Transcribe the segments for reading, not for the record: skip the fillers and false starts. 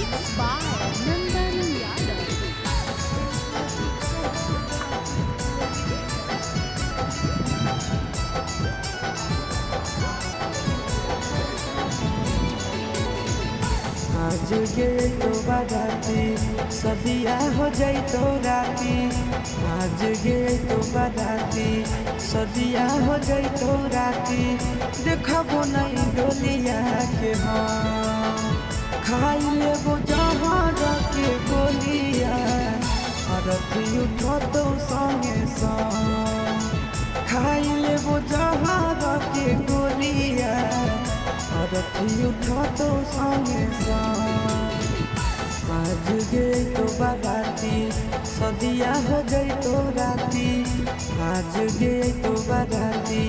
Mixed by Nandan Yadav. आज गे तो बाराती सदिया हो जाई तो राती। आज गे तो बाराती सदिया हो जाई तो राती। देखबो नहीं डोलिया के हम खाई लेबो जहर के गोलिया। अरती उठो तो संगे संग खाई लेबो जहर के गोलिया। अरती उठो तो संगे संग आज गे तो बाराती सदिया हो गई तो राती। आज गे तो बाराती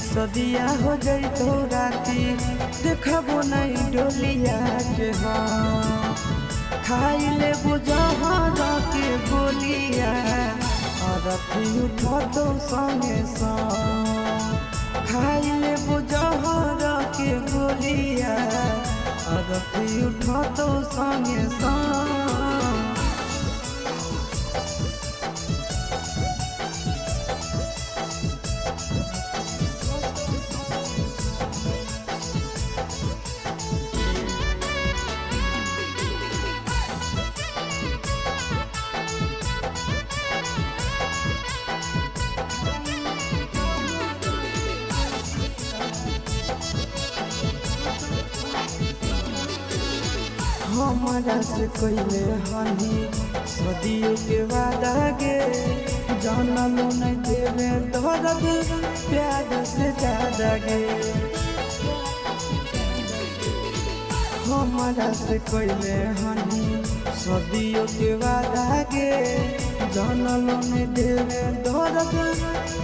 सदिया हो गई तो राती। देखबो नहीं डोलिया के हम खाई लेबो जहर के गोलिया। अरती उठो तो संगे संग खाई लेबो जहर के गोलिया। अरती उठो तो संगे संग हमारा से कोइले हनी सदियों के वादा गे। जानल नहीं देवे दर्द प्यार से ज्यादा गे। हमारा से कोइले हनी सदियों के वादा गे। जानल नहीं देवे दर्द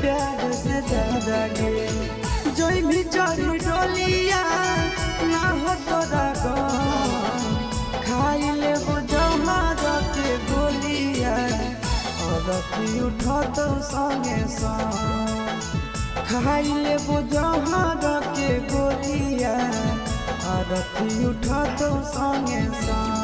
प्यार से ज्यादा गे। जोई भी चढ़ी डोलिया ना हो तोरा गम खाई लेबो जहर के गोलिया। अरती उठो तो संगे संग खाई लेबो जहर के गोलिया। अरती उठो तो संगे संग